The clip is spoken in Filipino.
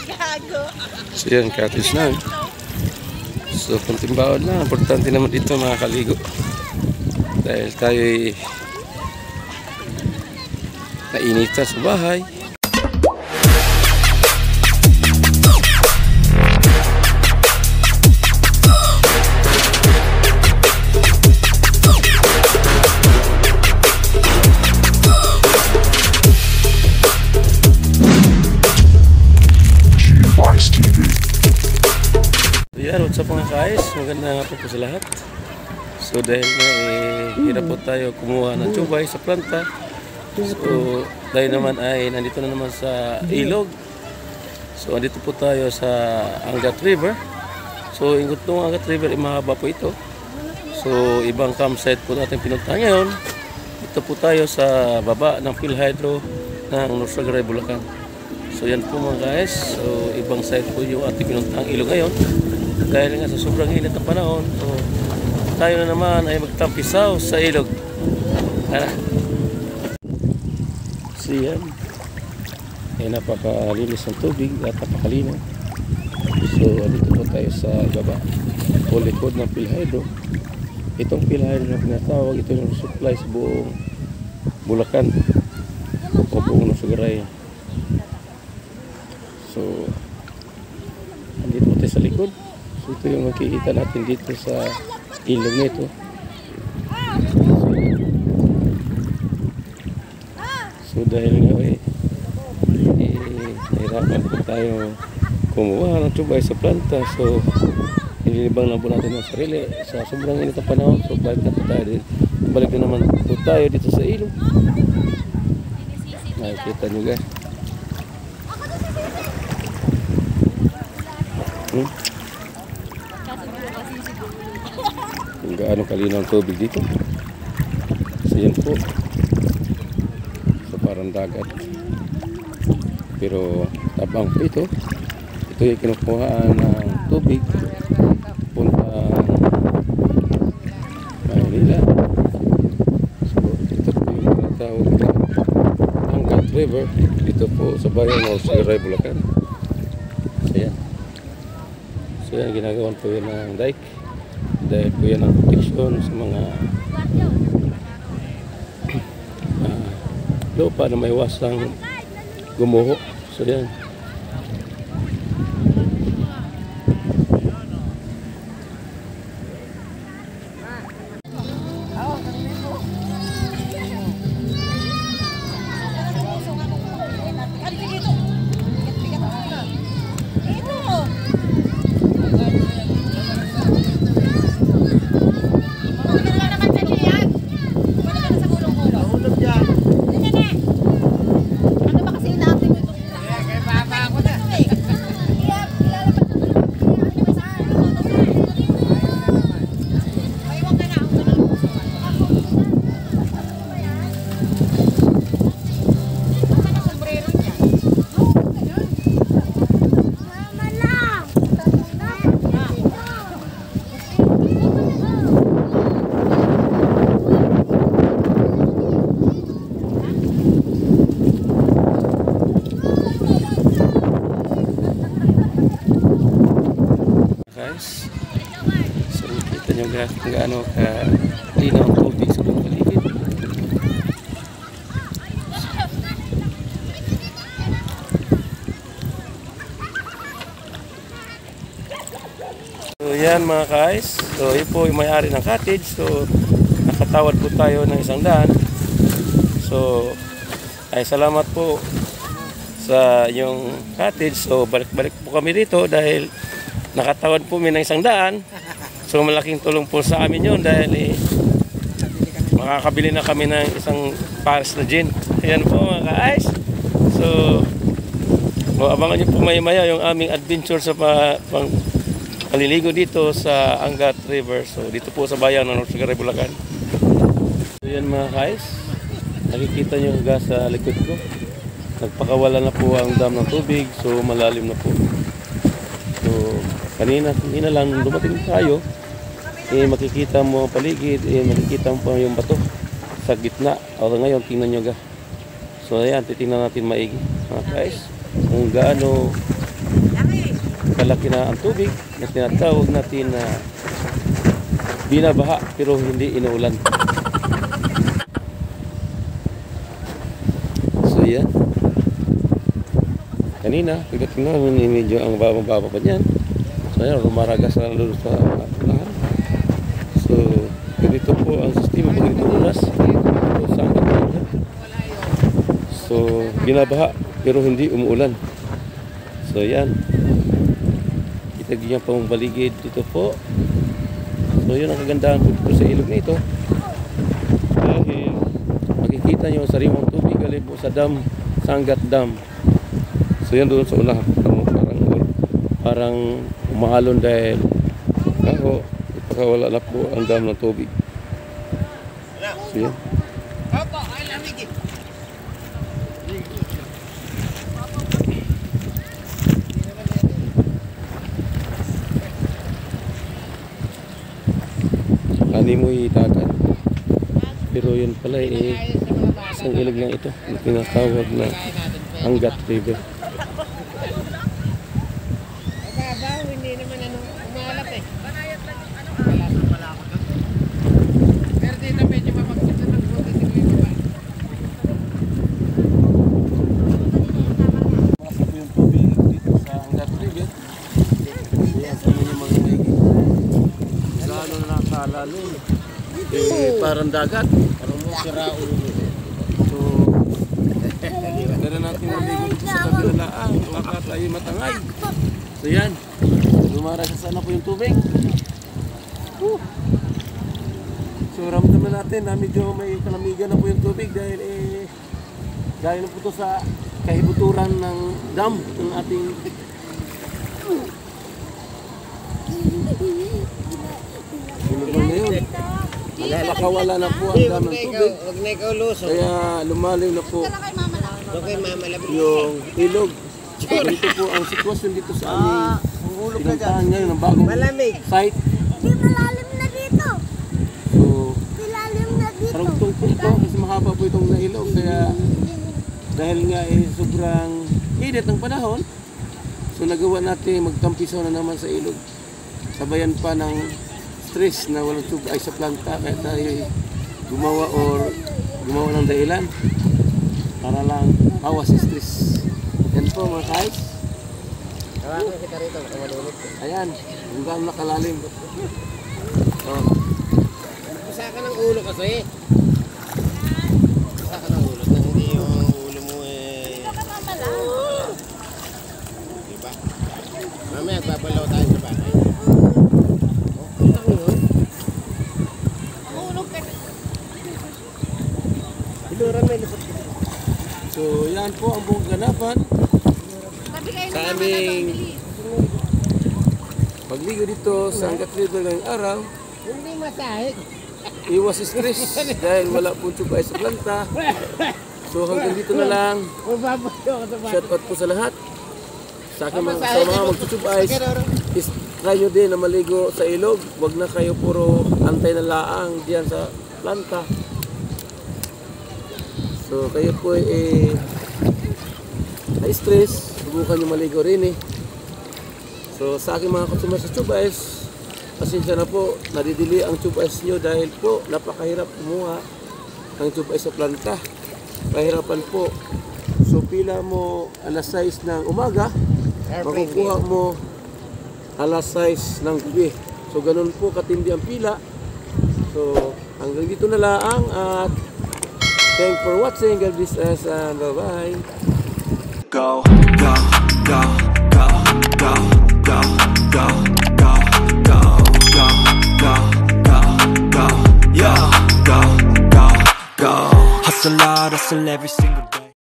Gago. So yan, cottage na. So konting bawal na. Importante naman dito makakaligo. Dahil tayo'y nainitan sa bahay. Yan, what's up mga guys? Maganda nga po sa lahat. So dahil nga hirap po tayo kumuha ng tubay sa planta. So dahil naman ay nandito na naman sa ilog. So andito po tayo sa Angat River. So ingot ng Angat River ay mahaba po ito. So ibang campsite po natin pinuntahan ngayon. Ito po tayo sa baba ng PhilHydro ng Norsagaray, Bulacan. So yan po mga guys. So ibang site po yung ating pinuntahang ilog ngayon. Dahil nga sa sobrang init ng panahon, so tayo na naman ay magtampisaw sa ilog. Tara. So yan, ay napakalinis ng tubig at napakalinaw. So dito po tayo sa ibaba o likod ng PhilHydro. Itong PhilHydro na pinatawag, ito yung supply sa buong Bulacan o buong Norsagaray. So andito po tayo sa likod. So ito yung makikita natin dito sa ilog nito. So dahil nga nahirapan po tayo kumuha ng tubay sa planta. So nililibang lang po natin ang sarili sa sobrang init ng panahon. So balik na po tayo dito. Balik na naman po tayo dito sa ilog. Nakikita nyo guys. Kung gaano kalinaw ang tubig dito. So yan po. So parang dagat. Pero tabang po ito. Ito yung kinukuhaan ng tubig punta Maynila. So ito po yung tinatawag na Angat River. Dito po sa bayan ng Norsagaray, Bulacan. So yan. So yan, ginagawan po yun ng dike. Dahil po yan ang proteksyon sa mga lupa na may iwasang gumuho. So yan. So kita nyo kung gaano kalinaw ang tubig sa buong paligid. So yan mga guys. So yun po yung may-ari ng cottage. So nakatawad po tayo ng 100. So ay salamat po sa yung cottage. So balik-balik po kami dito dahil nakatawad po kami ng 100. So malaking tulong po sa amin yun dahil makakabili na kami ng isang pares na gin. Ayan po mga guys. So abangan nyo po maya-maya yung aming adventure sa paliligo dito sa Angat River. So dito po sa bayan ng Norsagaray, Bulacan. So yan mga guys, nakikita nyo yung gas sa likod ko. Nagpakawala na po ang dam ng tubig, so malalim na po. So kanina lang dumating tayo, makikita mo ang paligid, makikita mo yung bato sa gitna. O ngayon tingnan nyo ga. So ayan, titingnan natin maigi mga guys. kung gaano kalaki na ang tubig na tinatawag natin na binabaha pero hindi inuulan. So yan. Kanina, pagdating namin, medyo ang baba pa dyan. So yan, rumaragas na lalo sa lahat. So, ganito po ang sistema pag ganito oras. So, sangkat na dyan. So, binabaha pero hindi umuulan. So yan. Kita ganyan pang baligid dito po. So yun ang kagandahan po dito sa ilog na ito. Dahil makikita nyo ang sariwang tubig galing po sa dam, Sangat Dam. So yan doon sa unahan. Parang umaalon dahil ako ipakawala na po ang dam ng tubig. So yan. Ani mo dagat. Pero yun pala isang ilog lang ito. Yung tinatawag na Angat River. Hindi naman umalap eh. Wala ako doon. Pero dito medyo mapagsit na magpunta si Kuya Baba. Masa po yung tubig dito sa Angat River. Ayan sa mga maigit. Gano'n na nakalalim. Parang dagat. Parang mo sira ulo. So, gano'n natin maligo dito sa kabilaan. Baka tayo matangay. So yan. Lumarasa sana po yung tubig. So ramdaman natin na medyo may kalamigan na po yung tubig dahil galing na po ito sa kahibuturan ng dam ng ating ilog na yun. Nakawala na po ang dam ng tubig. Huwag na ikaw luso. Kaya lumalim na po Huwag kayo mamalabit. yung ilog. Ito po ang sitwasyon dito sa aming pinuntahan ngayon ng bagong Malamig. site. Di malalim na dito. So, Malalim na dito. karugtong po ito kasi mahaba po itong nailog. Kaya dahil nga sobrang init ng panahon, so nagawa natin magtampisaw na naman sa ilog. Sabayan pa ng stress na walang tubig ay sa planta. Kaya tayo gumawa ng dahilan para lang bawas sa stress. Yan po mga guys. Tawagan kita rito. Malulog. Ayan, kung gaano nakalalim. Oh. Pusa ka ng ulo kasi. Pusa ka ng ulo. Nang hindi yung ulo mo Dito ka mamala. Diba? Mamaya babalaw tayo sa bahay. Mahulog ka. Iluran may lupot. So yan po ang buong ganapan Tabi kayo sa na aming pagligo dito sa Angat River ngayong araw. Hindi masahig. Iwas stress dahil wala pong tubay sa planta. So hanggang dito na lang. O babalaw ka sa bahay. Shout out po sa lahat. Sa aking mga kasama magtutubay. Try nyo din na maligo sa ilog. Huwag na kayo puro antay na laang diyan sa planta. So kayo po na-stress, subukan nyo maligo rin eh. So sa aking mga consumer sa tube ice, pasensya na po, nadidili ang tube ice nyo dahil po napakahirap kumuha ng tube ice sa planta. Kahirapan po. So pila mo alas 6 ng umaga, makukuha mo alas 6 ng gabi. So ganun po katindi ang pila. So hanggang dito na lang at thanks for watching. God bless us and bye-bye. Go, go, go, go, go, go, go, go, go, go, go, go, go, yeah, go, go, go. Hustle hard, hustle every single day.